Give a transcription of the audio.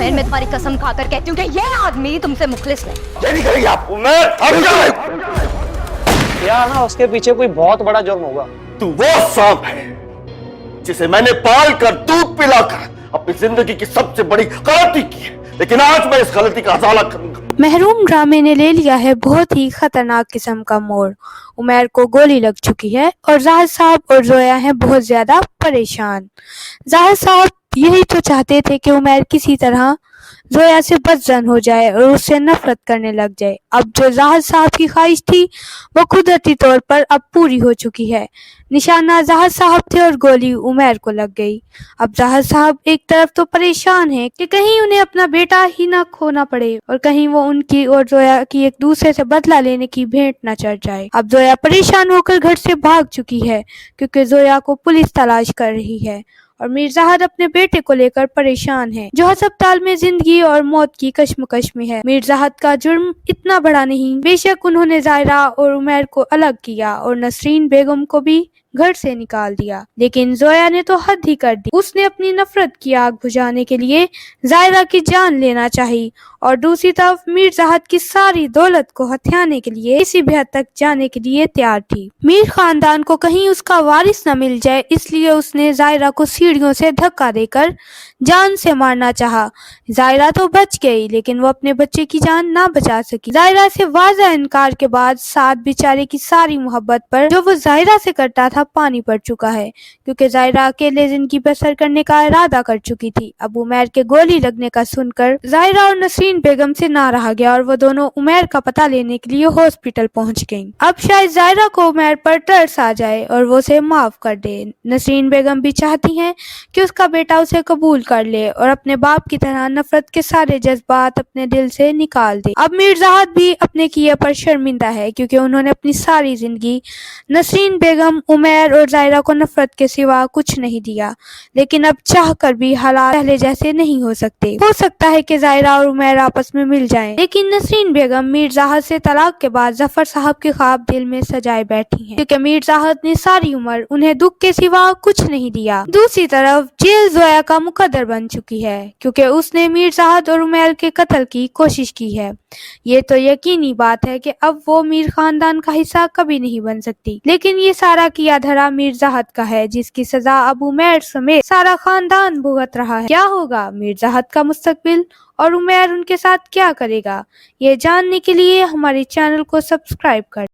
उमैर, मैं तुम्हारी कसम खाकर कहती हूँ कि ये आदमी तुमसे मुखलिस नहीं। ये नहीं करेंगे आप उमैर। या ना उसके पीछे कोई बहुत बड़ा जुर्म होगा। तू वो सांप है जिसे मैंने पाल कर दूध पिलाकर अपनी जिंदगी की सबसे बड़ी गलती की है, लेकिन आज मैं इस गलती का अजाला करूंगा। महरूम ड्रामे ने ले लिया है बहुत ही खतरनाक किस्म का मोड़। उमैर को गोली लग चुकी है और जाहिद साहब और जोया हैं बहुत ज्यादा परेशान। जाहिद साहब यही तो चाहते थे कि उमैर किसी तरह जोया से बदजन हो जाए और उससे नफरत करने लग जाए। अब जो जाहिद साहब की ख्वाहिश थी वो कुदरती तौर पर अब पूरी हो चुकी है। निशाना जाहिद साहब थे और गोली उमैर को लग गई। अब जाहिद साहब एक तरफ तो परेशान हैं कि कहीं उन्हें अपना बेटा ही ना खोना पड़े और कहीं वो उनकी और जोया की एक दूसरे से बदला लेने की भेंट न चढ़ जाए। अब जोया परेशान होकर घर से भाग चुकी है क्योंकि जोया को पुलिस तलाश कर रही है और मीरजाहद अपने बेटे को लेकर परेशान है जो अस्पताल में जिंदगी और मौत की कश्मकश में है। मीरजाहद का जुर्म इतना बड़ा नहीं, बेशक उन्होंने जायरा और उमैर को अलग किया और नसरीन बेगम को भी घर से निकाल दिया, लेकिन जोया ने तो हद ही कर दी। उसने अपनी नफरत की आग बुझाने के लिए जायरा की जान लेना चाहिए और दूसरी तरफ मीरजाहद की सारी दौलत को हथियाने के लिए किसी भी हद तक जाने के लिए तैयार थी। मीर खानदान को कहीं उसका वारिस न मिल जाए इसलिए उसने जायरा को सीढ़ियों से धक्का देकर जान से मारना चाहा। जायरा तो बच गई लेकिन वो अपने बच्चे की जान ना बचा सकी। जायरा से वाज़ह इनकार के बाद साद बेचारे की सारी मोहब्बत पर जो वो जायरा से करता था पानी पड़ चुका है क्योंकि जायरा अकेले जिंदगी बसर करने का इरादा कर चुकी थी। अब उमैर के गोली लगने का सुनकर जायरा और नसरीन बेगम से ना रहा गया और वो दोनों उमैर का पता लेने के लिए हॉस्पिटल पहुंच गईं। अब शायद जायरा को उमैर पर तरस आ जाए और वो उसे माफ कर दे। नसरीन बेगम भी चाहती हैं कि उसका बेटा उसे कबूल कर ले और अपने बाप की तरह नफरत के सारे जज्बात अपने दिल से निकाल दे। अब मीरजाहद भी अपने किए पर शर्मिंदा है क्योंकि उन्होंने अपनी सारी जिंदगी नसरीन बेगम, उमैर और जायरा को नफरत के सिवा कुछ नहीं दिया, लेकिन अब चाह कर भी हालात पहले जैसे नहीं हो सकते। हो सकता है कि जायरा और उमैर आपस में मिल जाएं, लेकिन नसरीन बेगम मीरजाहद से तलाक के बाद जफर साहब के ख्वाब दिल में सजाए बैठी हैं क्योंकि मीरजाहद ने सारी उम्र उन्हें दुख के सिवा कुछ नहीं दिया। दूसरी तरफ जेल जोया का मुकद्दर बन चुकी है क्योंकि उसने मीरजाहद और उमैर के कत्ल की कोशिश की है। ये तो यकीनी बात है कि अब वो मीर खानदान का हिस्सा कभी नहीं बन सकती, लेकिन ये सारा किया धरा मीरजाहद का है जिसकी सजा अब उमैर समेत सारा खानदान भुगत रहा है। क्या होगा मीरजाहद का मुस्तकबिल और उमैर उनके साथ क्या करेगा, ये जानने के लिए हमारे चैनल को सब्सक्राइब कर